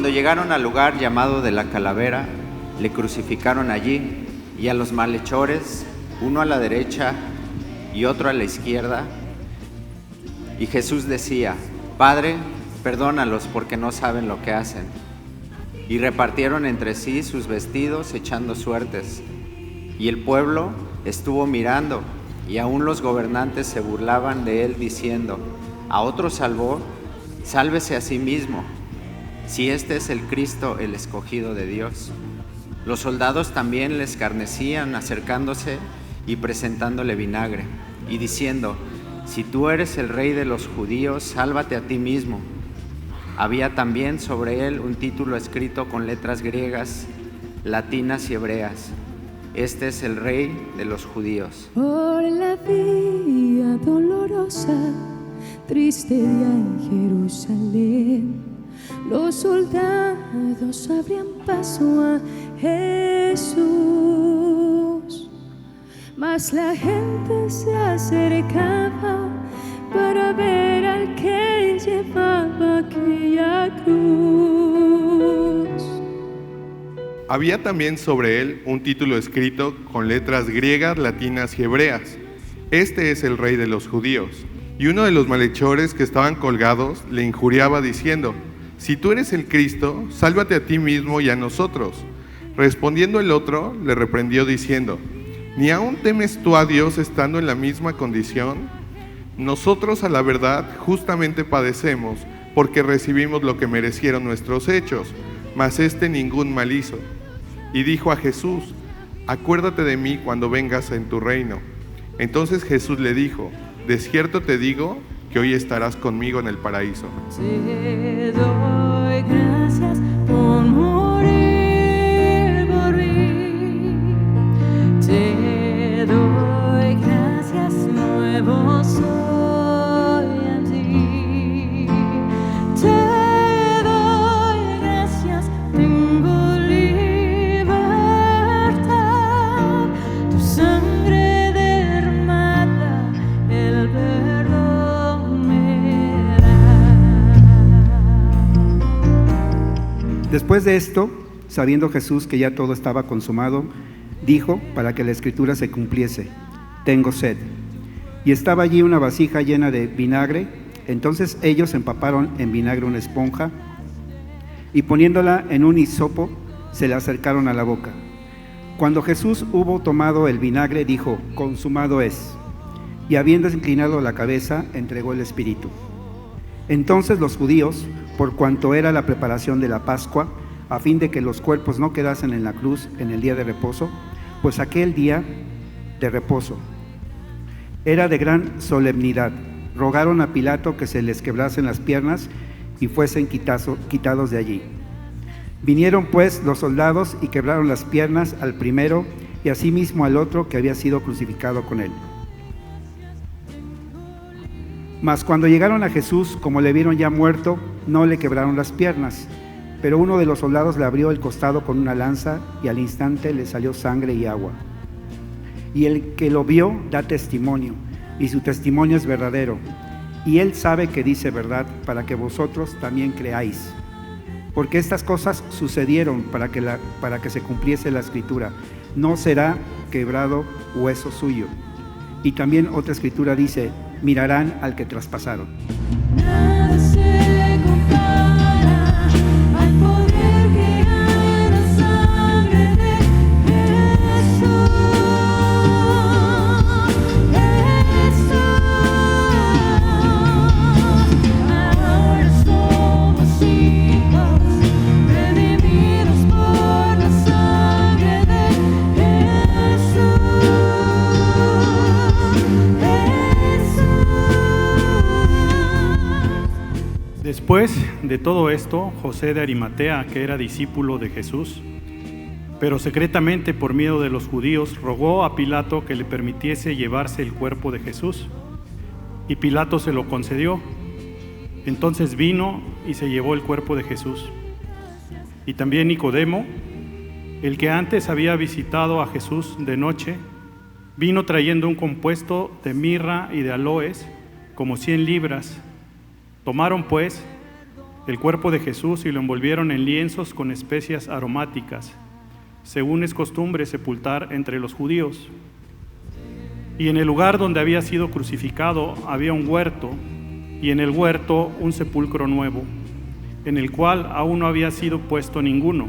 Cuando llegaron al lugar llamado de la Calavera, le crucificaron allí, y a los malhechores, uno a la derecha y otro a la izquierda. Y Jesús decía: Padre, perdónalos porque no saben lo que hacen. Y repartieron entre sí sus vestidos echando suertes. Y el pueblo estuvo mirando, y aún los gobernantes se burlaban de él diciendo: a otro salvó, sálvese a sí mismo, si este es el Cristo, el escogido de Dios. Los soldados también le escarnecían, acercándose y presentándole vinagre, y diciendo: si tú eres el rey de los judíos, sálvate a ti mismo. Había también sobre él un título escrito con letras griegas, latinas y hebreas: este es el rey de los judíos. Por la vía dolorosa, triste día en Jerusalén, los soldados abrían paso a Jesús, mas la gente se acercaba para ver al que llevaba aquella cruz. Había también sobre él un título escrito con letras griegas, latinas y hebreas: este es el rey de los judíos. Y uno de los malhechores que estaban colgados le injuriaba diciendo: si tú eres el Cristo, sálvate a ti mismo y a nosotros. Respondiendo el otro, le reprendió diciendo: ¿ni aún temes tú a Dios estando en la misma condición? Nosotros, a la verdad, justamente padecemos, porque recibimos lo que merecieron nuestros hechos, mas éste ningún mal hizo. Y dijo a Jesús: acuérdate de mí cuando vengas en tu reino. Entonces Jesús le dijo: de cierto te digo que hoy estarás conmigo en el paraíso. Te doy gracias por morir por mí. Te doy gracias, nuevo soy en ti. Te doy gracias, tengo libertad. Tu sangre derramada, el perdón me da. Después de esto, sabiendo Jesús que ya todo estaba consumado, dijo, para que la escritura se cumpliese: tengo sed. Y estaba allí una vasija llena de vinagre. Entonces ellos empaparon en vinagre una esponja y poniéndola en un hisopo, se la acercaron a la boca. Cuando Jesús hubo tomado el vinagre, dijo: consumado es. Y habiendo inclinado la cabeza, entregó el espíritu. Entonces los judíos, por cuanto era la preparación de la Pascua, a fin de que los cuerpos no quedasen en la cruz en el día de reposo, pues aquel día de reposo era de gran solemnidad, rogaron a Pilato que se les quebrasen las piernas y fuesen quitados de allí. Vinieron pues los soldados y quebraron las piernas al primero y asimismo al otro que había sido crucificado con él. Mas cuando llegaron a Jesús, como le vieron ya muerto, no le quebraron las piernas, pero uno de los soldados le abrió el costado con una lanza y al instante le salió sangre y agua. Y el que lo vio da testimonio, y su testimonio es verdadero, y él sabe que dice verdad, para que vosotros también creáis. Porque estas cosas sucedieron para que se cumpliese la escritura: no será quebrado hueso suyo. Y también otra escritura dice: mirarán al que traspasaron. Nada se compara al poder que hay en la sangre de Jesús. Ahora somos hijos, redimidos por la sangre de Jesús. Después de todo esto, José de Arimatea, que era discípulo de Jesús, pero secretamente por miedo de los judíos, rogó a Pilato que le permitiese llevarse el cuerpo de Jesús. Y Pilato se lo concedió. Entonces vino y se llevó el cuerpo de Jesús. Y también Nicodemo, el que antes había visitado a Jesús de noche, vino trayendo un compuesto de mirra y de aloes, como 100 libras. Tomaron pues el cuerpo de Jesús y lo envolvieron en lienzos con especias aromáticas, según es costumbre sepultar entre los judíos. Y en el lugar donde había sido crucificado había un huerto, y en el huerto un sepulcro nuevo, en el cual aún no había sido puesto ninguno.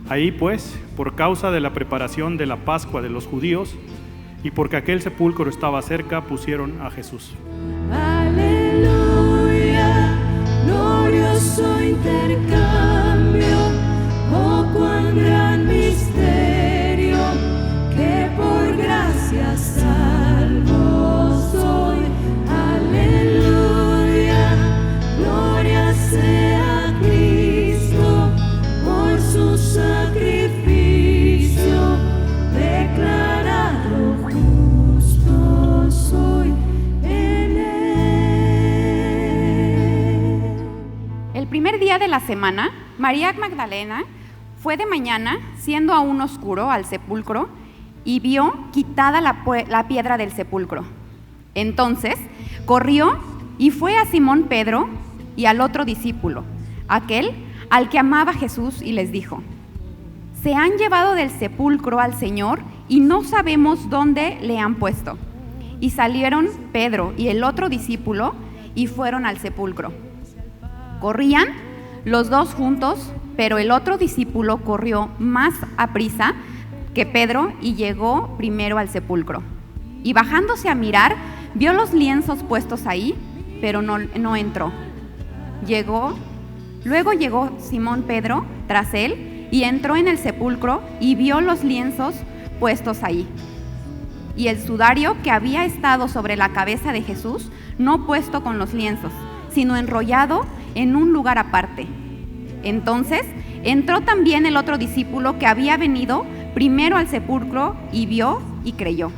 Ahí pues, por causa de la preparación de la Pascua de los judíos, y porque aquel sepulcro estaba cerca, pusieron a Jesús. Aleluya, glorioso intercambio, oh cuán gran misterio, que por gracia salvo soy. Aleluya, gloria sea a Cristo, por su sacrificio, declarado justo soy en él. El primer día de la semana, María Magdalena fue de mañana, siendo aún oscuro, al sepulcro y vio quitada la piedra del sepulcro. Entonces corrió y fue a Simón Pedro y al otro discípulo, aquel al que amaba Jesús, y les dijo: se han llevado del sepulcro al Señor y no sabemos dónde le han puesto. Y salieron Pedro y el otro discípulo y fueron al sepulcro. Corrían los dos juntos, pero el otro discípulo corrió más aprisa que Pedro y llegó primero al sepulcro. Y bajándose a mirar, vio los lienzos puestos ahí, pero no entró. Luego llegó Simón Pedro tras él y entró en el sepulcro y vio los lienzos puestos ahí, y el sudario que había estado sobre la cabeza de Jesús, no puesto con los lienzos, sino enrollado en un lugar aparte. Entonces entró también el otro discípulo que había venido primero al sepulcro y vio y creyó,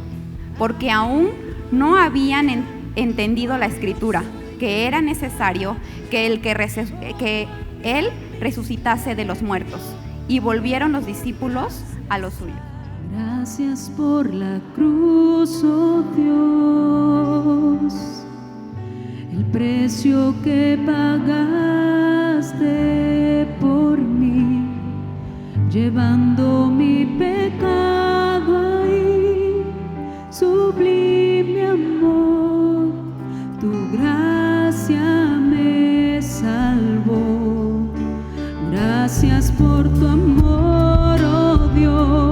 porque aún no habían entendido la escritura, que era necesario que él resucitase de los muertos. Y volvieron los discípulos a lo suyo. Gracias por la cruz, oh Dios, el precio que pagaste por mí, llevando mi pecado ahí, sublime amor, tu gracia me salvó. Gracias por tu amor, oh Dios,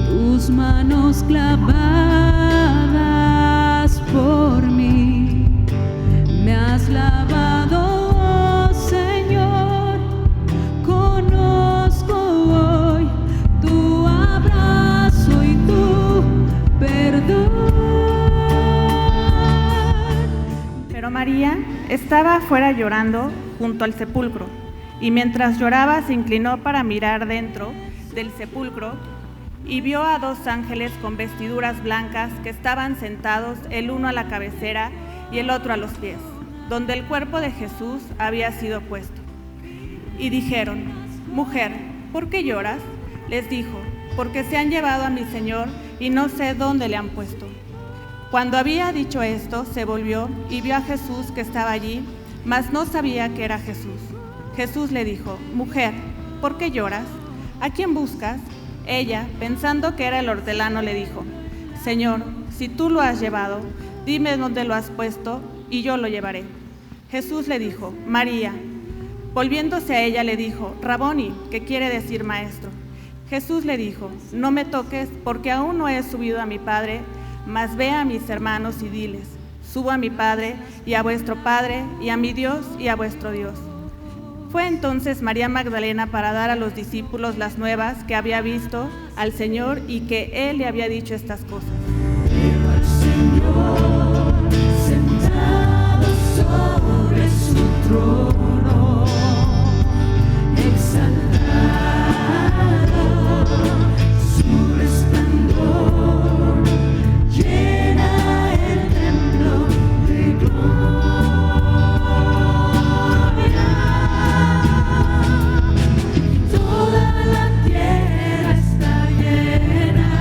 tus manos clavadas por mí, me has lavado, oh Señor. Conozco hoy tu abrazo y tu perdón. Pero María estaba afuera llorando junto al sepulcro, y mientras lloraba se inclinó para mirar dentro del sepulcro y vio a dos ángeles con vestiduras blancas que estaban sentados, el uno a la cabecera y el otro a los pies, donde el cuerpo de Jesús había sido puesto. Y dijeron: mujer, ¿por qué lloras? Les dijo: porque se han llevado a mi Señor y no sé dónde le han puesto. Cuando había dicho esto, se volvió y vio a Jesús que estaba allí, mas no sabía que era Jesús. Jesús le dijo: mujer, ¿por qué lloras? ¿A quién buscas? Ella, pensando que era el hortelano, le dijo: Señor, si tú lo has llevado, dime dónde lo has puesto y yo lo llevaré. Jesús le dijo: María. Volviéndose a ella le dijo: Raboni, que quiere decir maestro. Jesús le dijo: no me toques, porque aún no he subido a mi Padre, mas ve a mis hermanos y diles: subo a mi Padre y a vuestro Padre, y a mi Dios y a vuestro Dios. Fue entonces María Magdalena para dar a los discípulos las nuevas que había visto al Señor y que Él le había dicho estas cosas. Veo al Señor sentado sobre su trono, exaltado, su resplandor llena el templo de gloria. Toda la tierra está llena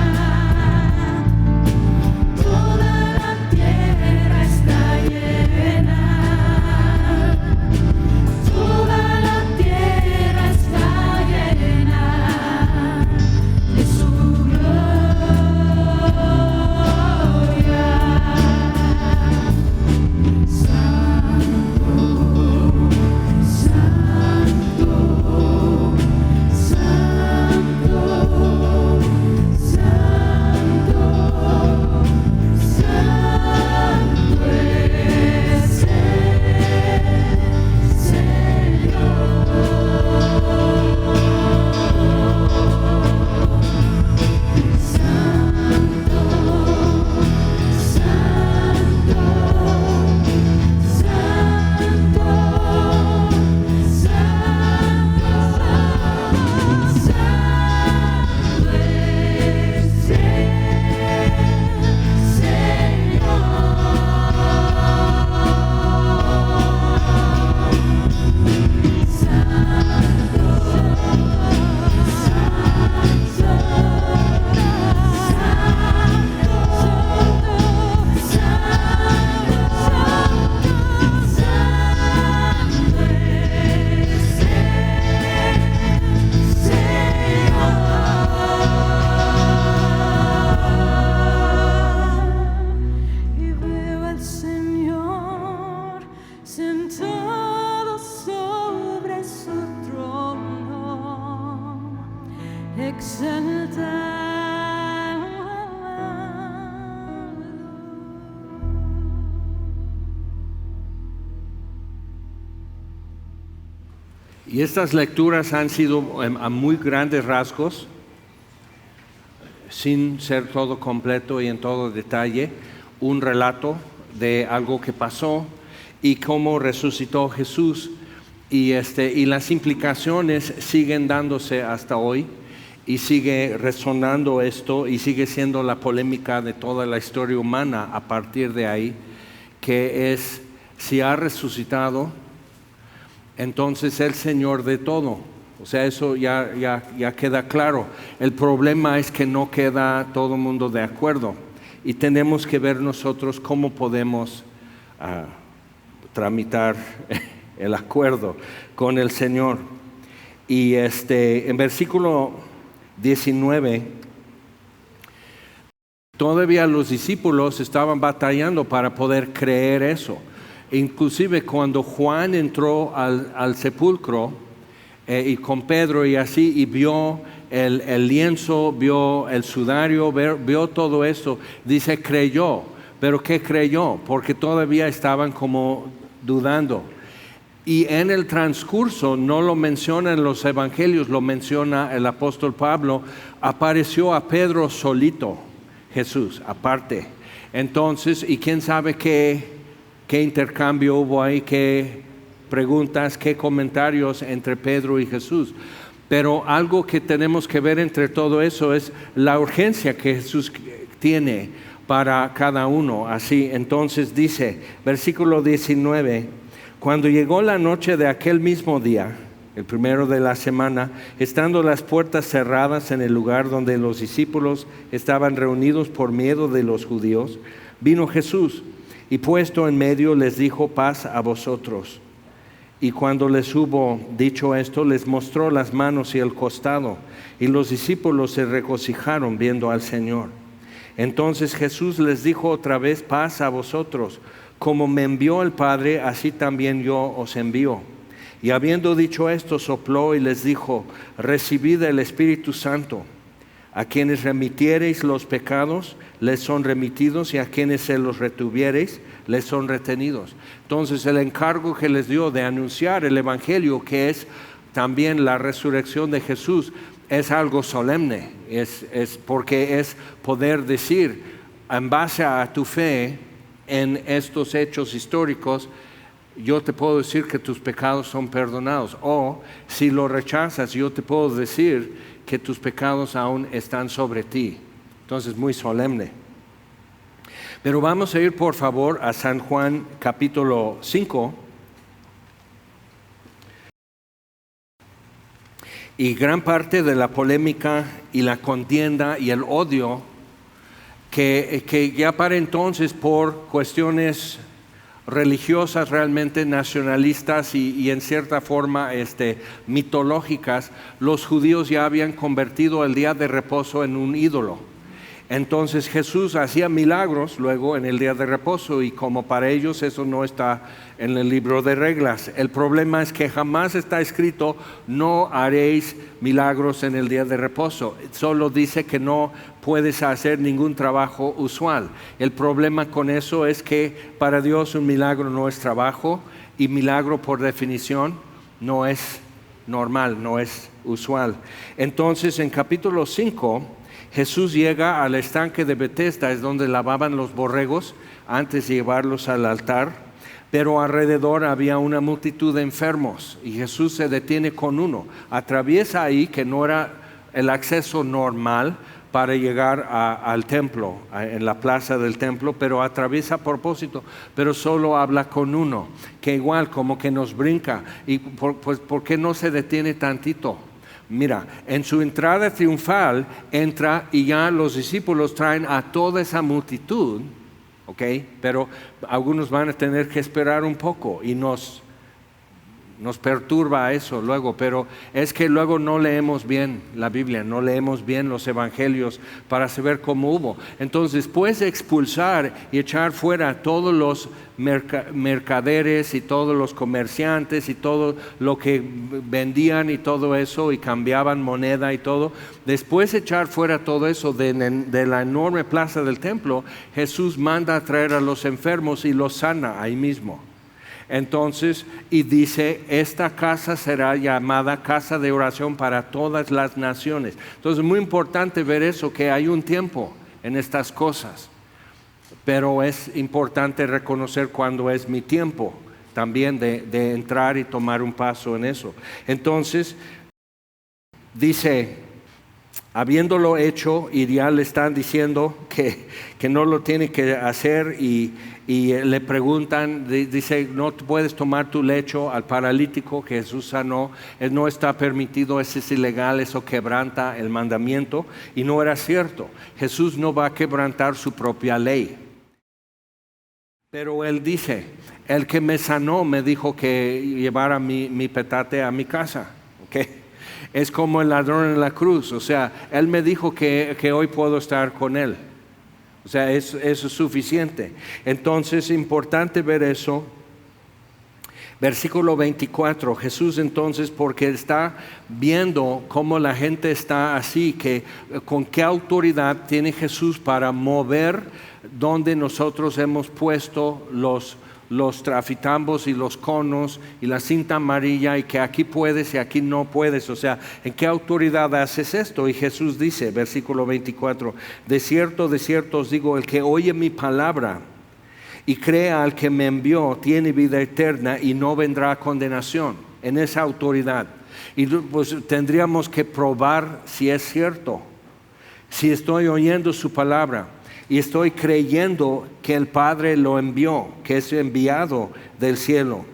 Y estas lecturas han sido a muy grandes rasgos, sin ser todo completo y en todo detalle, un relato de algo que pasó y cómo resucitó Jesús. Y las implicaciones siguen dándose hasta hoy y sigue resonando esto y sigue siendo la polémica de toda la historia humana a partir de ahí, que es si ha resucitado, entonces el Señor de todo. O sea, eso ya queda claro. El problema es que no queda todo el mundo de acuerdo y tenemos que ver nosotros cómo podemos tramitar el acuerdo con el Señor. Y en versículo 19, todavía los discípulos estaban batallando para poder creer eso. Inclusive cuando Juan entró al sepulcro y con Pedro y así, y vio el lienzo, vio el sudario, vio todo eso, dice creyó. ¿Pero qué creyó? Porque todavía estaban como dudando. Y en el transcurso, no lo menciona en los evangelios, lo menciona el apóstol Pablo, apareció a Pedro solito, Jesús, aparte. Entonces, y quién sabe qué intercambio hubo ahí, qué preguntas, qué comentarios entre Pedro y Jesús. Pero algo que tenemos que ver entre todo eso es la urgencia que Jesús tiene para cada uno. Así, entonces dice, versículo 19, cuando llegó la noche de aquel mismo día, el primero de la semana, estando las puertas cerradas en el lugar donde los discípulos estaban reunidos por miedo de los judíos, vino Jesús y puesto en medio les dijo: paz a vosotros. Y cuando les hubo dicho esto, les mostró las manos y el costado, y los discípulos se regocijaron viendo al Señor. Entonces Jesús les dijo otra vez: paz a vosotros. Como me envió el Padre, así también yo os envío. Y habiendo dicho esto, sopló y les dijo: recibid el Espíritu Santo. A quienes remitiereis los pecados, les son remitidos, y a quienes se los retuviereis, les son retenidos. Entonces el encargo que les dio de anunciar el Evangelio, que es también la resurrección de Jesús, es algo solemne, es porque es poder decir, en base a tu fe en estos hechos históricos, yo te puedo decir que tus pecados son perdonados. O si lo rechazas, yo te puedo decir que tus pecados aún están sobre ti. Entonces, muy solemne. Pero vamos a ir, por favor, a San Juan capítulo 5. Y gran parte de la polémica y la contienda y el odio que ya para entonces, por cuestiones religiosas realmente nacionalistas y en cierta forma mitológicas, los judíos ya habían convertido el día de reposo en un ídolo. Entonces Jesús hacía milagros luego en el día de reposo, y como para ellos eso no está en el libro de reglas. El problema es que jamás está escrito: no haréis milagros en el día de reposo. Solo dice que no puedes hacer ningún trabajo usual. El problema con eso es que para Dios un milagro no es trabajo, y milagro por definición no es normal, no es usual. Entonces en capítulo 5 Jesús llega al estanque de Betesda, es donde lavaban los borregos antes de llevarlos al altar, pero alrededor había una multitud de enfermos y Jesús se detiene con uno, atraviesa ahí, que no era el acceso normal para llegar al templo, en la plaza del templo, pero atraviesa a propósito, pero solo habla con uno, que igual como que nos brinca. ¿Y pues por qué no se detiene tantito? Mira, en su entrada triunfal entra y ya los discípulos traen a toda esa multitud, ¿ok? Pero algunos van a tener que esperar un poco y nos nos perturba eso luego, pero es que luego no leemos bien la Biblia, no leemos bien los evangelios para saber cómo hubo. Entonces, después de expulsar y echar fuera a todos los mercaderes y todos los comerciantes y todo lo que vendían y todo eso y cambiaban moneda y todo, después de echar fuera todo eso de la enorme plaza del templo, Jesús manda a traer a los enfermos y los sana ahí mismo. Entonces, y dice, esta casa será llamada casa de oración para todas las naciones. Entonces, es muy importante ver eso, que hay un tiempo en estas cosas, pero es importante reconocer cuándo es mi tiempo también de entrar y tomar un paso en eso. Entonces, dice, habiéndolo hecho, y ya le están diciendo que no lo tiene que hacer, y le preguntan, dice, no puedes tomar tu lecho al paralítico que Jesús sanó, no está permitido, eso es ilegal, eso quebranta el mandamiento, y no era cierto. Jesús no va a quebrantar su propia ley. Pero él dice, el que me sanó me dijo que llevara mi petate a mi casa, ¿ok? Es como el ladrón en la cruz, o sea, él me dijo que hoy puedo estar con él. O sea, eso es suficiente. Entonces, es importante ver eso. Versículo 24, Jesús entonces, porque está viendo cómo la gente está así, que con qué autoridad tiene Jesús para mover donde nosotros hemos puesto los trafitambos y los conos y la cinta amarilla, y que aquí puedes y aquí no puedes. O sea, ¿en qué autoridad haces esto? Y Jesús dice, versículo 24, de cierto os digo, el que oye mi palabra y crea al que me envió tiene vida eterna y no vendrá a condenación. En esa autoridad. Y pues tendríamos que probar si es cierto, si estoy oyendo su palabra y estoy creyendo que el Padre lo envió, que es enviado del cielo.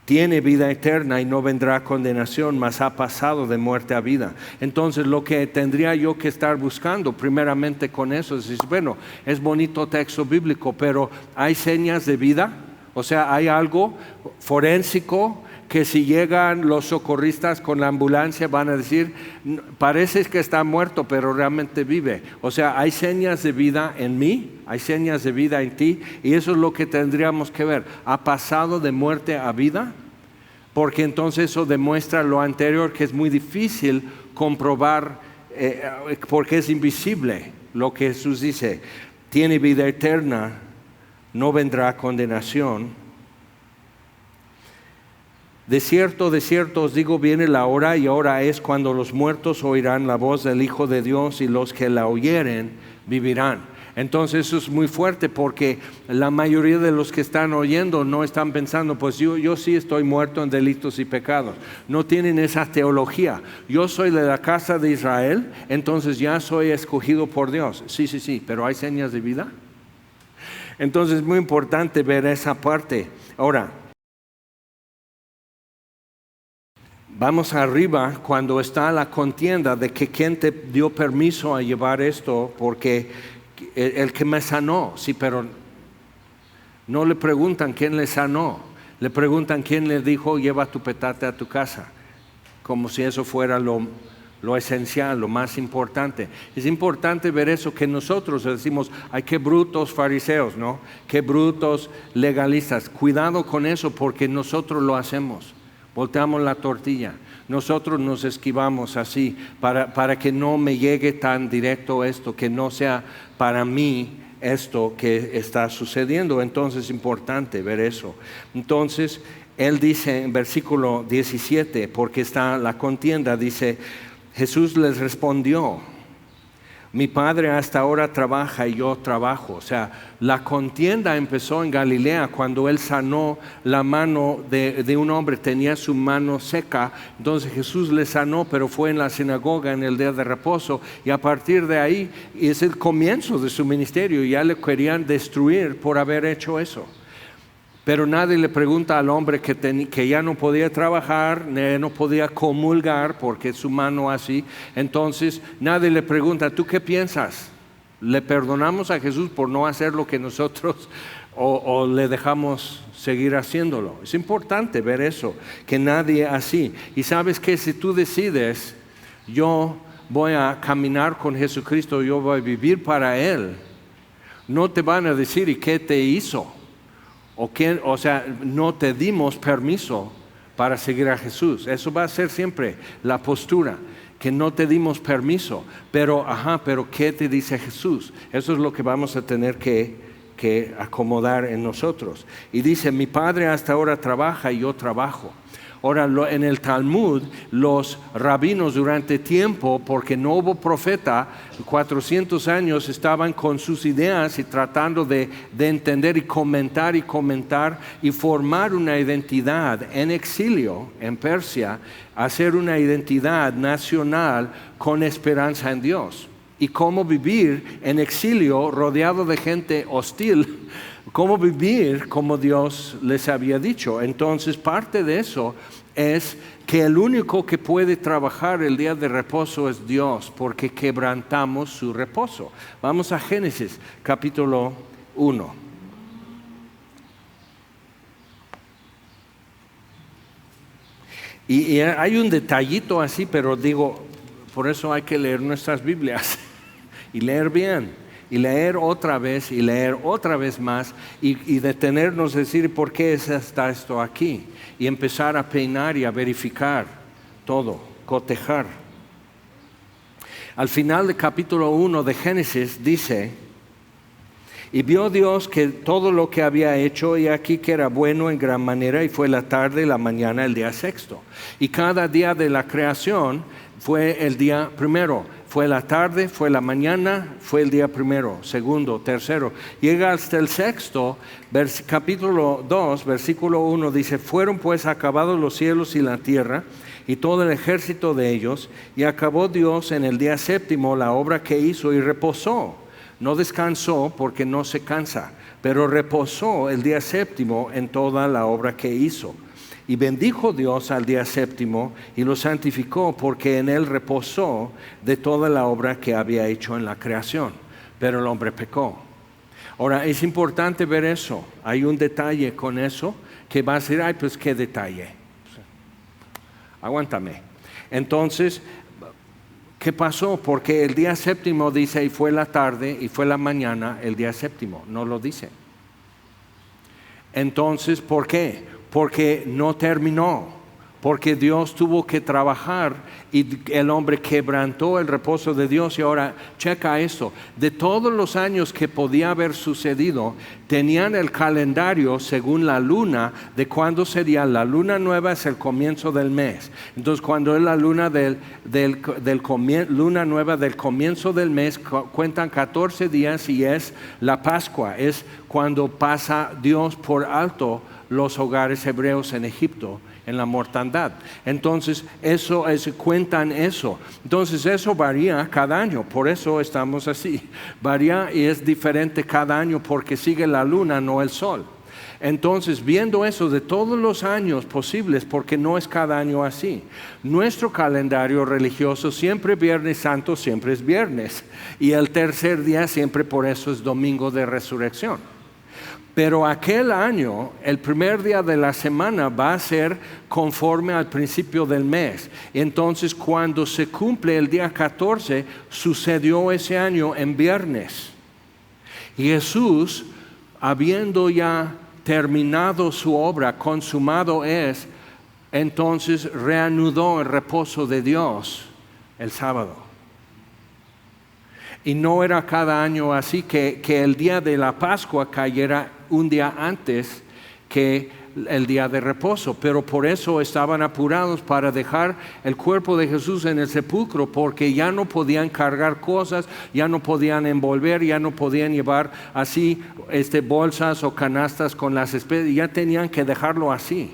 Tiene vida eterna y no vendrá a condenación, mas ha pasado de muerte a vida. Entonces, lo que tendría yo que estar buscando primeramente con eso es, bueno, es bonito texto bíblico, pero ¿hay señas de vida? O sea, ¿hay algo forénsico que si llegan los socorristas con la ambulancia van a decir, parece que está muerto, pero realmente vive? O sea, ¿hay señas de vida en mí? ¿Hay señas de vida en ti? Y eso es lo que tendríamos que ver. ¿Ha pasado de muerte a vida? Porque entonces eso demuestra lo anterior, que es muy difícil comprobar, porque es invisible lo que Jesús dice. Tiene vida eterna, no vendrá a condenación. De cierto os digo, viene la hora, y ahora es cuando los muertos oirán la voz del Hijo de Dios, y los que la oyeren vivirán. Entonces eso es muy fuerte, porque la mayoría de los que están oyendo no están pensando, pues yo sí estoy muerto en delitos y pecados. No tienen esa teología. Yo soy de la casa de Israel, entonces ya soy escogido por Dios. Sí, pero ¿hay señas de vida? Entonces es muy importante ver esa parte. Ahora, vamos arriba cuando está la contienda de que quién te dio permiso a llevar esto, porque el que me sanó, sí, pero no le preguntan quién le sanó, le preguntan quién le dijo lleva tu petate a tu casa, como si eso fuera lo esencial, lo más importante. Es importante ver eso, que nosotros decimos, ay, qué brutos fariseos, ¿no? Qué brutos legalistas. Cuidado con eso, porque nosotros lo hacemos. Volteamos la tortilla, nosotros nos esquivamos así para que no me llegue tan directo esto, que no sea para mí esto que está sucediendo. Entonces es importante ver eso. Entonces él dice en versículo 17, porque está la contienda, dice, Jesús les respondió, mi Padre hasta ahora trabaja y yo trabajo. O sea, la contienda empezó en Galilea cuando él sanó la mano de un hombre, tenía su mano seca. Entonces Jesús le sanó, pero fue en la sinagoga en el día de reposo, y a partir de ahí es el comienzo de su ministerio. Ya le querían destruir por haber hecho eso. Pero nadie le pregunta al hombre que ya no podía trabajar, no podía comulgar porque su mano así. Entonces nadie le pregunta, ¿tú qué piensas? ¿Le perdonamos a Jesús por no hacer lo que nosotros o le dejamos seguir haciéndolo. Es importante ver eso, que nadie así. Y sabes que si tú decides, yo voy a caminar con Jesucristo, yo voy a vivir para Él, no te van a decir, ¿y qué te hizo? O sea, no te dimos permiso para seguir a Jesús. Eso va a ser siempre la postura, que no te dimos permiso. Pero ¿qué te dice Jesús? Eso es lo que vamos a tener que acomodar en nosotros. Y dice, mi Padre hasta ahora trabaja y yo trabajo. Ahora, en el Talmud, los rabinos durante tiempo, porque no hubo profeta, 400 años estaban con sus ideas y tratando de entender y comentar y formar una identidad en exilio, en Persia, hacer una identidad nacional con esperanza en Dios. Y cómo vivir en exilio rodeado de gente hostil, cómo vivir como Dios les había dicho. Entonces, parte de eso es que el único que puede trabajar el día de reposo es Dios, porque quebrantamos su reposo. Vamos a Génesis, capítulo 1. Y hay un detallito así, pero digo, por eso hay que leer nuestras Biblias y leer bien, y leer otra vez más, y detenernos a decir por qué está esto aquí, y empezar a peinar y a verificar todo, cotejar. Al final del capítulo 1 de Génesis dice, y vio Dios que todo lo que había hecho, y aquí que era bueno en gran manera, y fue la tarde y la mañana el día sexto. Y cada día de la creación fue el día primero. Fue la tarde, fue la mañana, fue el día primero, segundo, tercero. Llega hasta el sexto, capítulo 2, versículo 1, dice, fueron pues acabados los cielos y la tierra, y todo el ejército de ellos, y acabó Dios en el día séptimo la obra que hizo y reposó. No descansó porque no se cansa, pero reposó el día séptimo en toda la obra que hizo. Y bendijo Dios al día séptimo y lo santificó, porque en él reposó de toda la obra que había hecho en la creación. Pero el hombre pecó. Ahora, es importante ver eso. Hay un detalle con eso que va a decir, ay, pues qué detalle. Aguántame. Entonces, ¿qué pasó? Porque el día séptimo dice, y fue la tarde y fue la mañana el día séptimo. No lo dice. Entonces, ¿por qué? Porque no terminó, porque Dios tuvo que trabajar y el hombre quebrantó el reposo de Dios. Y ahora checa esto, de todos los años que podía haber sucedido, tenían el calendario según la luna de cuándo sería. La luna nueva es el comienzo del mes. Entonces, cuando es la luna luna nueva del comienzo del mes, cuentan 14 días y es la Pascua, es cuando pasa Dios por alto los hogares hebreos en Egipto, en la mortandad. Entonces, cuentan eso. Entonces, eso varía cada año, por eso estamos así. Varía y es diferente cada año porque sigue la luna, no el sol. Entonces, viendo eso de todos los años posibles, porque no es cada año así, nuestro calendario religioso siempre Viernes Santo, siempre es viernes, y el tercer día siempre por eso es domingo de resurrección. Pero aquel año, el primer día de la semana va a ser conforme al principio del mes. Entonces, cuando se cumple el día 14, sucedió ese año en viernes. Y Jesús, habiendo ya terminado su obra, consumado es, entonces reanudó el reposo de Dios el sábado. Y no era cada año así que el día de la Pascua cayera un día antes que el día de reposo, pero por eso estaban apurados para dejar el cuerpo de Jesús en el sepulcro, porque ya no podían cargar cosas, ya no podían envolver, ya no podían llevar así bolsas o canastas con las especies, ya tenían que dejarlo así.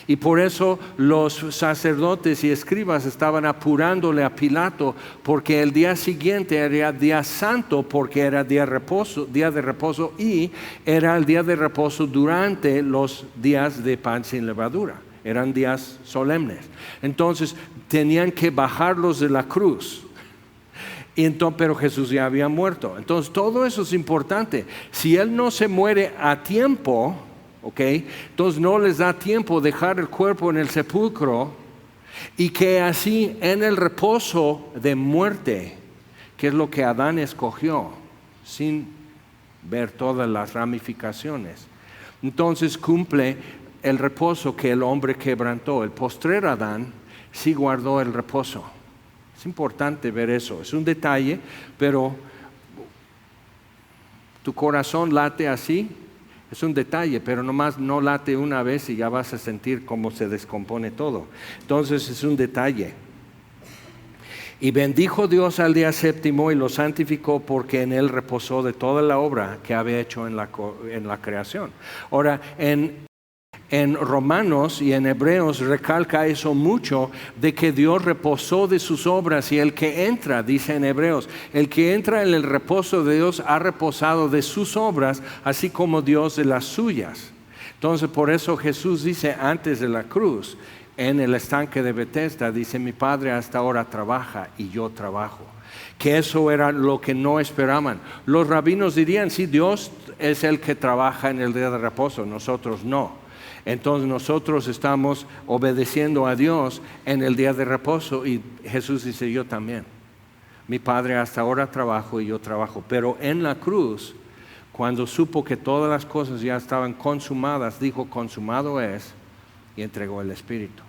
Y por eso los sacerdotes y escribas estaban apurándole a Pilato, porque el día siguiente era día santo, porque era día de reposo, y era el día de reposo durante los días de pan sin levadura. Eran días solemnes. Entonces tenían que bajarlos de la cruz. Pero Jesús ya había muerto. Entonces todo eso es importante. Si Él no se muere a tiempo, ¿ok? Entonces no les da tiempo dejar el cuerpo en el sepulcro, y que así en el reposo de muerte, que es lo que Adán escogió, sin ver todas las ramificaciones, entonces cumple el reposo que el hombre quebrantó. El postrer Adán sí guardó el reposo. Es importante ver eso. Es un detalle, pero tu corazón late así. Es un detalle, pero nomás no late una vez y ya vas a sentir cómo se descompone todo. Entonces es un detalle. Y bendijo Dios al día séptimo y lo santificó, porque en él reposó de toda la obra que había hecho en la creación. Ahora, en Romanos y en Hebreos recalca eso mucho, de que Dios reposó de sus obras, y el que entra, dice en Hebreos, el que entra en el reposo de Dios ha reposado de sus obras, así como Dios de las suyas. Entonces por eso Jesús dice antes de la cruz, en el estanque de Betesda, dice: mi Padre hasta ahora trabaja y yo trabajo. Que eso era lo que no esperaban. Los rabinos dirían: sí, Dios es el que trabaja en el día de reposo, nosotros no. Entonces nosotros estamos obedeciendo a Dios en el día de reposo, y Jesús dice: yo también. Mi Padre hasta ahora trabajo y yo trabajo. Pero en la cruz, cuando supo que todas las cosas ya estaban consumadas, dijo: consumado es, y entregó el Espíritu.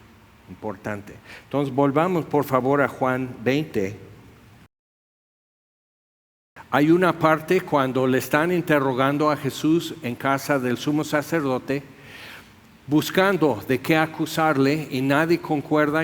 Importante. Entonces volvamos por favor a Juan 20. Hay una parte cuando le están interrogando a Jesús en casa del sumo sacerdote, buscando de qué acusarle, y nadie concuerda,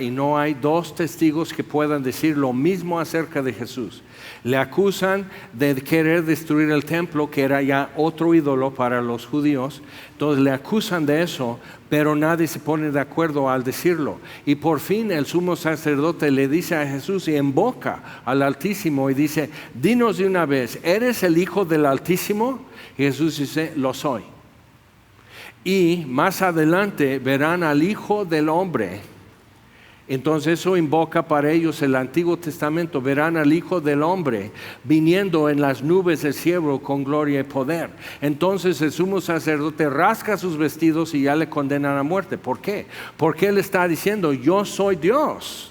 y no hay dos testigos que puedan decir lo mismo acerca de Jesús. Le acusan de querer destruir el templo, que era ya otro ídolo para los judíos. Entonces le acusan de eso, pero nadie se pone de acuerdo al decirlo. Y por fin el sumo sacerdote le dice a Jesús, y invoca al Altísimo y dice: dinos de una vez, ¿eres el Hijo del Altísimo? Y Jesús dice: lo soy. Y más adelante verán al Hijo del Hombre. Entonces eso invoca para ellos el Antiguo Testamento. Verán al Hijo del Hombre viniendo en las nubes del cielo con gloria y poder. Entonces el sumo sacerdote rasga sus vestidos y ya le condenan a muerte. ¿Por qué? Porque él está diciendo: yo soy Dios.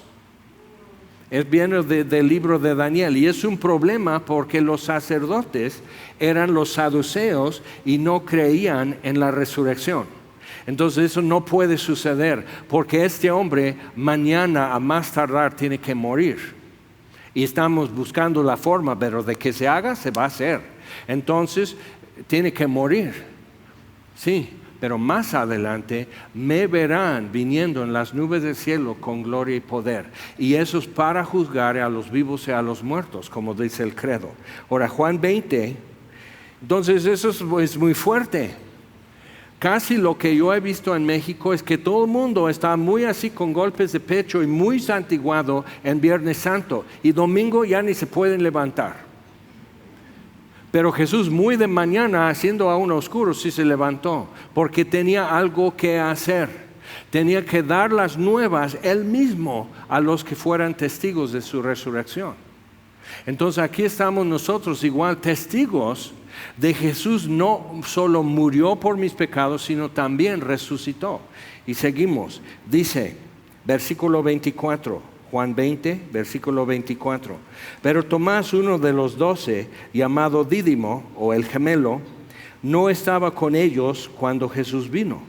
Viene del libro de Daniel, y es un problema porque los sacerdotes eran los saduceos y no creían en la resurrección. Entonces eso no puede suceder, porque este hombre mañana a más tardar tiene que morir, y estamos buscando la forma, pero de que se haga, se va a hacer. Entonces tiene que morir, sí. Pero más adelante me verán viniendo en las nubes del cielo con gloria y poder. Y eso es para juzgar a los vivos y a los muertos, como dice el credo. Ahora, Juan 20, entonces eso es muy fuerte. Casi lo que yo he visto en México es que todo el mundo está muy así, con golpes de pecho y muy santiguado en Viernes Santo. Y domingo ya ni se pueden levantar. Pero Jesús muy de mañana, haciendo aún oscuro, sí se levantó, porque tenía algo que hacer. Tenía que dar las nuevas él mismo a los que fueran testigos de su resurrección. Entonces aquí estamos nosotros igual, testigos de Jesús. No solo murió por mis pecados, sino también resucitó. Y seguimos, dice, versículo 24. Juan 20, versículo 24. Pero Tomás, uno de los 12, llamado Dídimo, o el gemelo, no estaba con ellos cuando Jesús vino.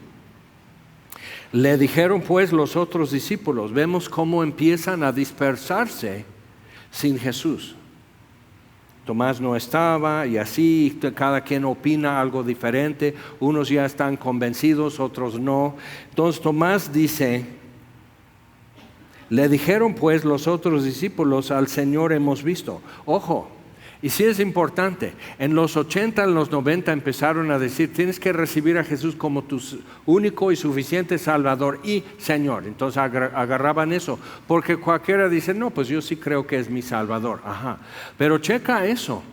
Le dijeron pues los otros discípulos: vemos cómo empiezan a dispersarse sin Jesús. Tomás no estaba, y así cada quien opina algo diferente. Unos ya están convencidos, otros no. Entonces Tomás dice: le dijeron pues los otros discípulos: al Señor hemos visto. Ojo, y sí es importante, en los 80, en los 90 empezaron a decir: tienes que recibir a Jesús como tu único y suficiente Salvador y Señor. Entonces agarraban eso, porque cualquiera dice: no, pues yo sí creo que es mi Salvador. Ajá. Pero checa eso.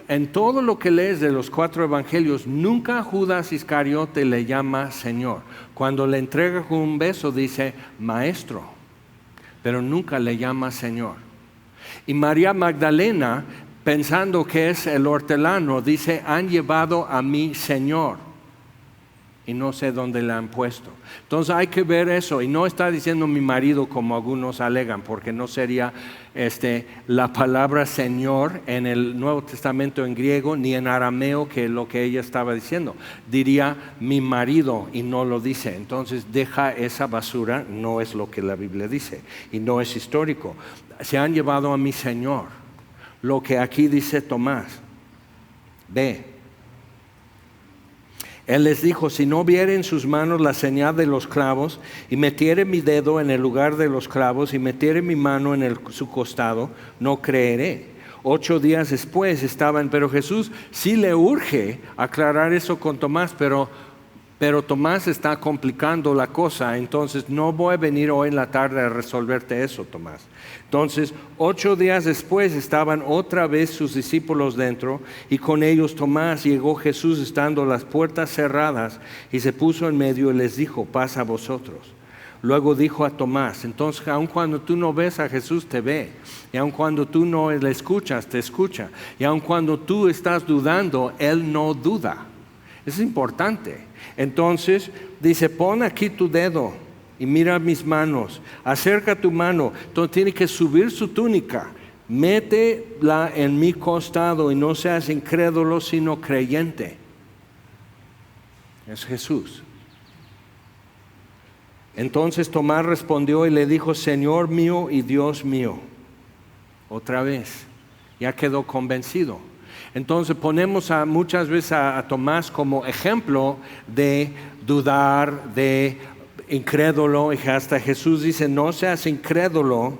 En todo lo que lees de los 4 evangelios, nunca Judas Iscariote le llama Señor. Cuando le entrega con un beso dice Maestro, pero nunca le llama Señor. Y María Magdalena, pensando que es el hortelano, dice, han llevado a mi Señor. Y no sé dónde la han puesto. Entonces hay que ver eso. Y no está diciendo mi marido como algunos alegan, porque no sería la palabra Señor en el Nuevo Testamento en griego, ni en arameo, que es lo que ella estaba diciendo. Diría mi marido y no lo dice. Entonces deja esa basura, no es lo que la Biblia dice. Y no es histórico. Se han llevado a mi Señor. Lo que aquí dice Tomás. Ve. Él les dijo, si no viere en sus manos la señal de los clavos, y metiere mi dedo en el lugar de los clavos, y metiere mi mano en su costado, no creeré. 8 días después pero Jesús sí le urge aclarar eso con Tomás, pero Tomás está complicando la cosa, entonces no voy a venir hoy en la tarde a resolverte eso, Tomás. Entonces, 8 días después estaban otra vez sus discípulos dentro y con ellos Tomás. Llegó Jesús estando las puertas cerradas y se puso en medio y les dijo, paz a vosotros. Luego dijo a Tomás, entonces aun cuando tú no ves a Jesús te ve, y aun cuando tú no le escuchas te escucha, y aun cuando tú estás dudando, Él no duda. Es importante. Entonces dice, pon aquí tu dedo y mira mis manos, acerca tu mano. Entonces tiene que subir su túnica, métela en mi costado y no seas incrédulo sino creyente. Es Jesús. Entonces Tomás respondió y le dijo, Señor mío y Dios mío. Otra vez, ya quedó convencido. Entonces ponemos muchas veces a Tomás como ejemplo de dudar, de incrédulo, y hasta Jesús dice, no seas incrédulo,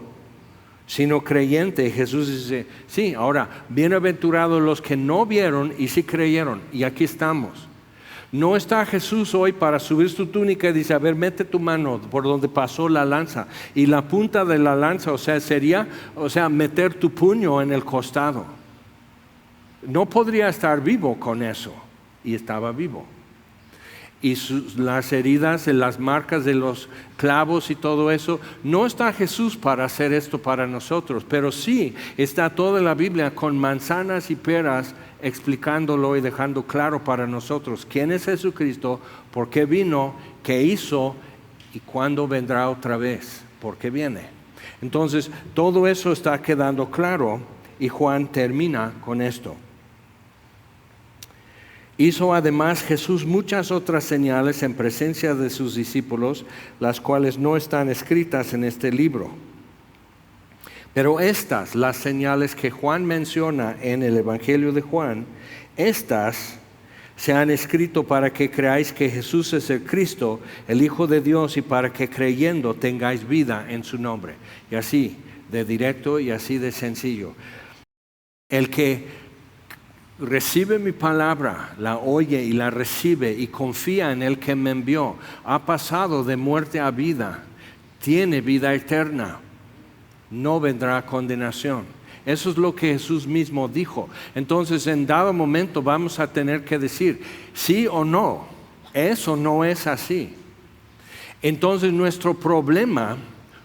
sino creyente. Jesús dice, sí, ahora, bienaventurados los que no vieron y sí creyeron, y aquí estamos. No está Jesús hoy para subir su túnica y dice, a ver, mete tu mano por donde pasó la lanza, y la punta de la lanza, sería meter tu puño en el costado. No podría estar vivo con eso, y estaba vivo. Y las heridas, las marcas de los clavos y todo eso, no está Jesús para hacer esto para nosotros, pero sí está toda la Biblia con manzanas y peras explicándolo y dejando claro para nosotros quién es Jesucristo, por qué vino, qué hizo y cuándo vendrá otra vez, por qué viene. Entonces todo eso está quedando claro y Juan termina con esto. Hizo además Jesús muchas otras señales en presencia de sus discípulos, las cuales no están escritas en este libro. Pero estas, las señales que Juan menciona en el Evangelio de Juan, estas se han escrito para que creáis que Jesús es el Cristo, el Hijo de Dios, y para que creyendo tengáis vida en su nombre. Y así de directo y así de sencillo. El que recibe mi palabra, la oye y la recibe y confía en el que me envió, ha pasado de muerte a vida, tiene vida eterna, no vendrá condenación. Eso es lo que Jesús mismo dijo. Entonces en dado momento vamos a tener que decir sí o no, eso no es así. Entonces nuestro problema,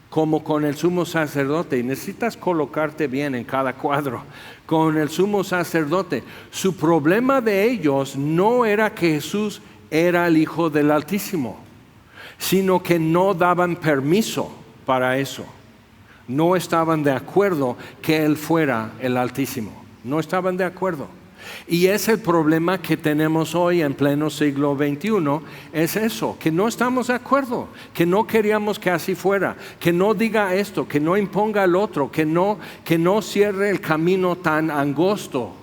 como con el sumo sacerdote, y necesitas colocarte bien en cada cuadro, con el sumo sacerdote, su problema de ellos no era que Jesús era el Hijo del Altísimo, sino que no daban permiso para eso. No estaban de acuerdo que Él fuera el Altísimo, no estaban de acuerdo. Y es el problema que tenemos hoy en pleno siglo XXI, es eso, que no estamos de acuerdo, que no queríamos que así fuera, que no diga esto, que no imponga el otro, que no cierre el camino tan angosto,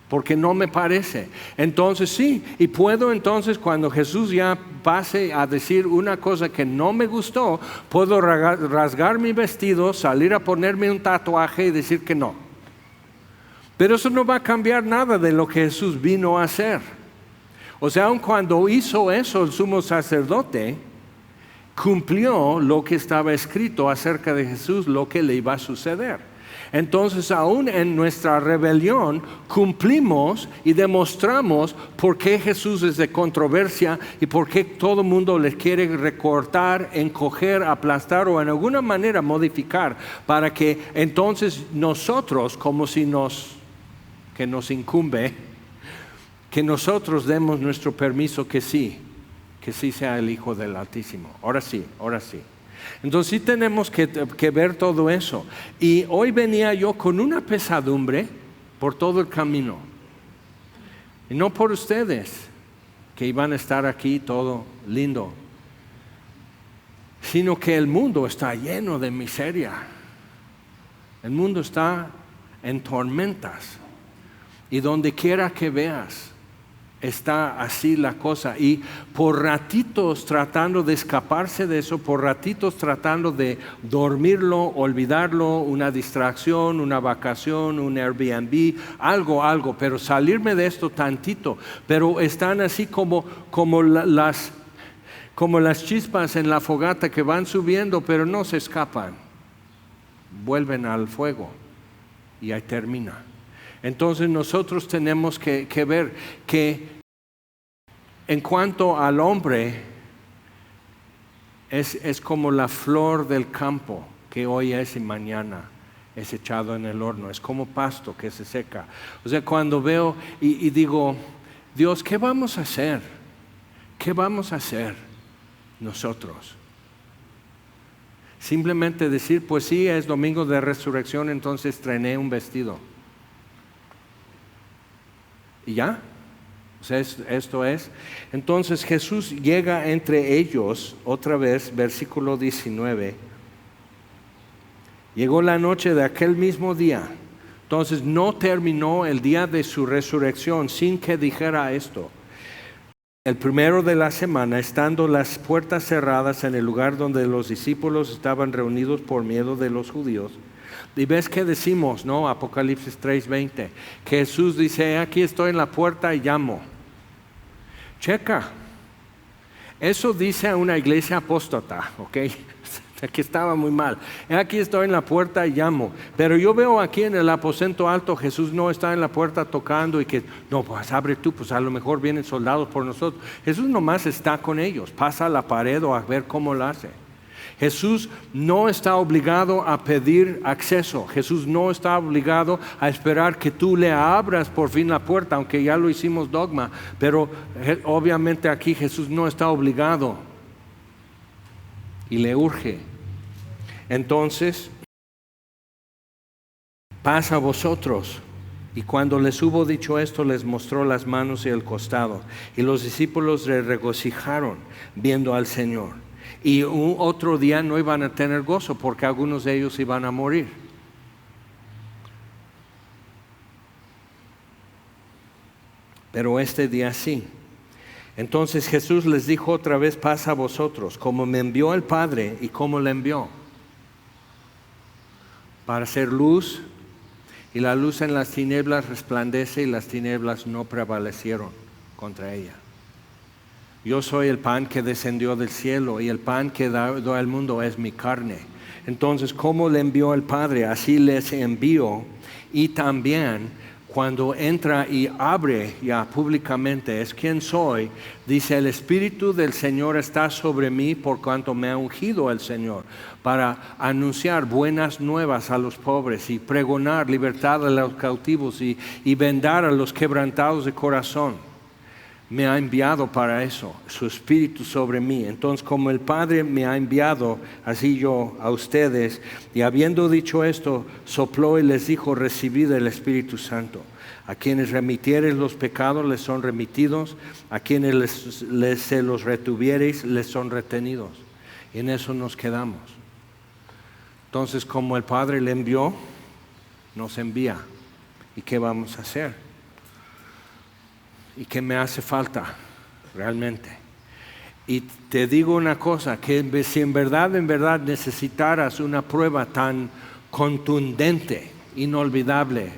porque no me parece. Entonces sí, y puedo entonces cuando Jesús ya pase a decir una cosa que no me gustó, puedo rasgar mi vestido, salir a ponerme un tatuaje y decir que no. Pero eso no va a cambiar nada de lo que Jesús vino a hacer. O sea, aun cuando hizo eso el sumo sacerdote, cumplió lo que estaba escrito acerca de Jesús, lo que le iba a suceder. Entonces, aún en nuestra rebelión, cumplimos y demostramos por qué Jesús es de controversia y por qué todo el mundo le quiere recortar, encoger, aplastar o en alguna manera modificar, para que entonces nosotros, como si nos incumbe, que nosotros demos nuestro permiso que sí sea el Hijo del Altísimo. Ahora sí. Entonces sí tenemos que ver todo eso. Y hoy venía yo con una pesadumbre por todo el camino. Y no por ustedes, que iban a estar aquí todo lindo, sino que el mundo está lleno de miseria. El mundo está en tormentas. Y donde quiera que veas, está así la cosa, y por ratitos tratando de escaparse de eso, por ratitos tratando de dormirlo, olvidarlo, una distracción, una vacación, un Airbnb, algo, pero salirme de esto tantito. Pero están así como las chispas en la fogata que van subiendo, pero no se escapan, vuelven al fuego y ahí termina. Entonces nosotros tenemos que ver que en cuanto al hombre, es como la flor del campo, que hoy es y mañana es echado en el horno. Es como pasto que se seca. O sea, cuando veo y digo, Dios, ¿qué vamos a hacer? ¿Qué vamos a hacer nosotros? Simplemente decir, pues sí, es domingo de resurrección, entonces estrené un vestido. ¿Y ya? O sea, esto es. Entonces Jesús llega entre ellos, otra vez, versículo 19. Llegó la noche de aquel mismo día. Entonces no terminó el día de su resurrección sin que dijera esto. El primero de la semana, estando las puertas cerradas en el lugar donde los discípulos estaban reunidos por miedo de los judíos. Y ves que decimos, ¿no? Apocalipsis 3:20, que Jesús dice, aquí estoy en la puerta y llamo. Checa, eso dice a una iglesia apóstata, ¿ok? Que estaba muy mal. Aquí estoy en la puerta y llamo. Pero yo veo aquí en el aposento alto, Jesús no está en la puerta tocando y que, no, pues abre tú, pues a lo mejor vienen soldados por nosotros. Jesús nomás está con ellos, pasa a la pared o a ver cómo lo hace. Jesús no está obligado a pedir acceso. Jesús no está obligado a esperar que tú le abras por fin la puerta, aunque ya lo hicimos dogma. Pero obviamente aquí Jesús no está obligado y le urge. Entonces, pasa a vosotros. Y cuando les hubo dicho esto, les mostró las manos y el costado. Y los discípulos le regocijaron viendo al Señor. Y otro día no iban a tener gozo porque algunos de ellos iban a morir. Pero este día sí. Entonces Jesús les dijo otra vez, pasa a vosotros, como me envió el Padre y como le envió. Para hacer luz, y la luz en las tinieblas resplandece y las tinieblas no prevalecieron contra ella. Yo soy el pan que descendió del cielo y el pan que doy al mundo es mi carne. Entonces, como le envió el Padre, así les envío. Y también cuando entra y abre ya públicamente, es quien soy, dice, el Espíritu del Señor está sobre mí por cuanto me ha ungido el Señor para anunciar buenas nuevas a los pobres y pregonar libertad a los cautivos y vendar a los quebrantados de corazón. Me ha enviado para eso, su Espíritu sobre mí. Entonces, como el Padre me ha enviado, así yo a ustedes. Y habiendo dicho esto, sopló y les dijo, recibid el Espíritu Santo. A quienes remitiereis los pecados les son remitidos, a quienes se los retuviereis les son retenidos. Y en eso nos quedamos. Entonces, como el Padre le envió, nos envía. ¿Y qué vamos a hacer? ¿Y qué me hace falta realmente? Y te digo una cosa, que si en verdad necesitaras una prueba tan contundente, inolvidable,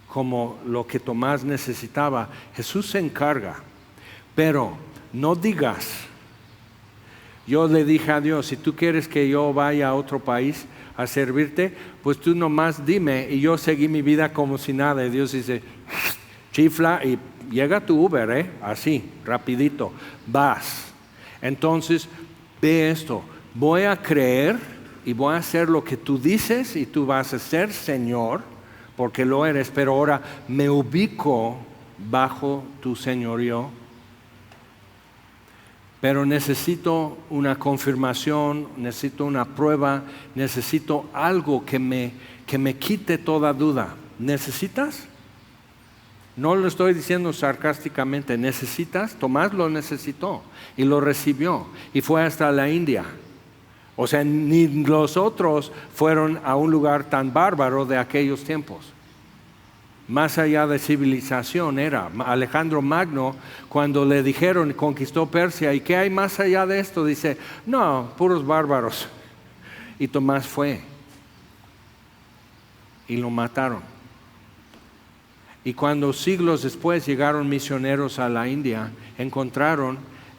como lo que Tomás necesitaba, Jesús se encarga. Pero no digas, yo le dije a Dios, si tú quieres que yo vaya a otro país, a servirte, pues tú nomás dime, y yo seguí mi vida como si nada. Y Dios dice, chifla y llega tu Uber, así, rapidito, vas. Entonces, ve esto, voy a creer y voy a hacer lo que tú dices y tú vas a ser Señor, porque lo eres, pero ahora me ubico bajo tu señorío. Pero necesito una confirmación, necesito una prueba, necesito algo que me quite toda duda. ¿Necesitas? No lo estoy diciendo sarcásticamente. ¿Necesitas? Tomás lo necesitó y lo recibió y fue hasta la India. O sea, ni los otros fueron a un lugar tan bárbaro de aquellos tiempos. Más allá de civilización era. Alejandro Magno, cuando le dijeron conquistó Persia, ¿y qué hay más allá de esto? Dice, no, puros bárbaros. Y Tomás fue. Y lo mataron. Y cuando siglos después llegaron misioneros a la India, encontraron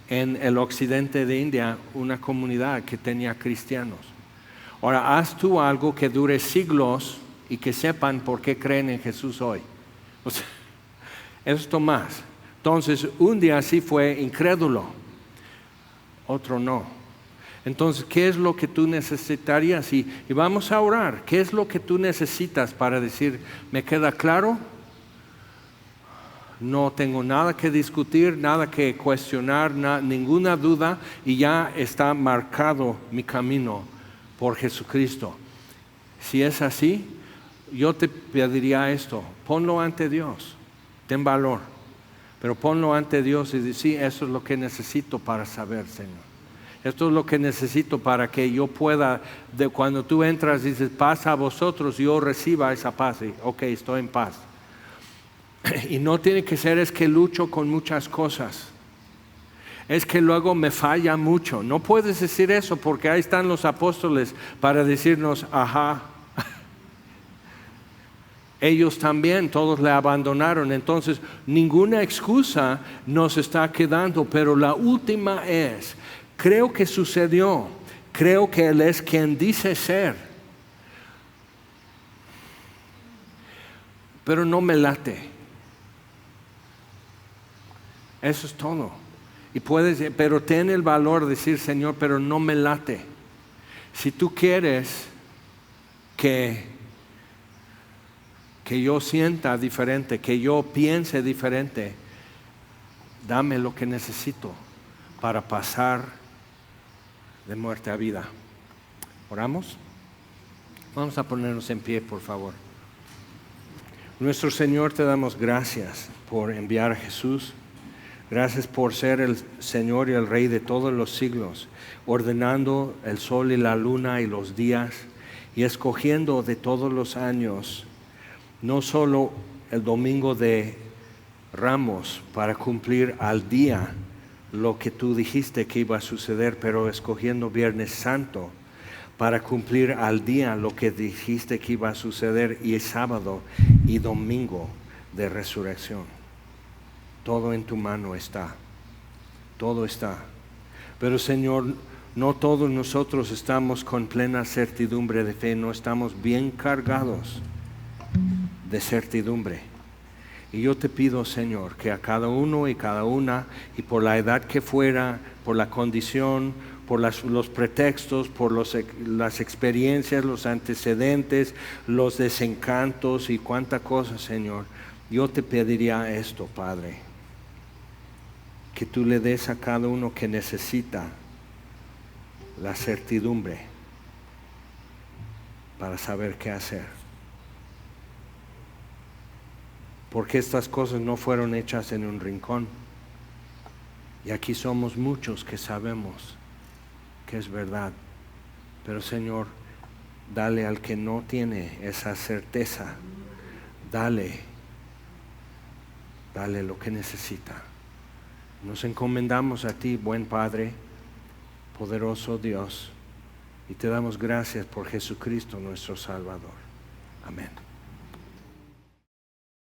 en el occidente de India una comunidad que tenía cristianos. Ahora, haz tú algo que dure siglos y que sepan por qué creen en Jesús hoy. O sea, eso es Tomás. Entonces, un día sí fue incrédulo, otro no. Entonces, ¿qué es lo que tú necesitarías? Y vamos a orar. ¿Qué es lo que tú necesitas para decir, me queda claro? No tengo nada que discutir, nada que cuestionar, ninguna duda, y ya está marcado mi camino por Jesucristo. Si es así, yo te pediría esto, ponlo ante Dios, ten valor, pero ponlo ante Dios y decir, sí, eso es lo que necesito para saber, Señor. Esto es lo que necesito para que yo pueda, cuando tú entras y dices, paz a vosotros, yo reciba esa paz. Y, ok, estoy en paz. Y no tiene que ser es que lucho con muchas cosas. Es que luego me falla mucho. No puedes decir eso porque ahí están los apóstoles para decirnos, ajá. Ellos también, todos le abandonaron. Entonces, ninguna excusa nos está quedando, pero la última es, creo que sucedió, creo que Él es quien dice ser, pero no me late. Eso es todo. Y puedes, pero ten el valor de decir, Señor, pero no me late. Si tú quieres que yo sienta diferente, que yo piense diferente, dame lo que necesito para pasar de muerte a vida. ¿Oramos? Vamos a ponernos en pie, por favor. Nuestro Señor, te damos gracias por enviar a Jesús. Gracias por ser el Señor y el Rey de todos los siglos, ordenando el sol y la luna y los días, y escogiendo de todos los años no solo el domingo de Ramos para cumplir al día lo que tú dijiste que iba a suceder, pero escogiendo Viernes Santo para cumplir al día lo que dijiste que iba a suceder, y sábado y domingo de resurrección. Todo en tu mano está, todo está. Pero Señor, no todos nosotros estamos con plena certidumbre de fe, no estamos bien cargados de certidumbre. Y yo te pido, Señor, que a cada uno y cada una, y por la edad que fuera, por la condición, por los pretextos, por las experiencias, los antecedentes, los desencantos y cuánta cosa, Señor, yo te pediría esto, Padre, que tú le des a cada uno que necesita la certidumbre para saber qué hacer. Porque estas cosas no fueron hechas en un rincón. Y aquí somos muchos que sabemos que es verdad. Pero Señor, dale al que no tiene esa certeza, dale lo que necesita. Nos encomendamos a ti, buen Padre, poderoso Dios, y te damos gracias por Jesucristo nuestro Salvador. Amén.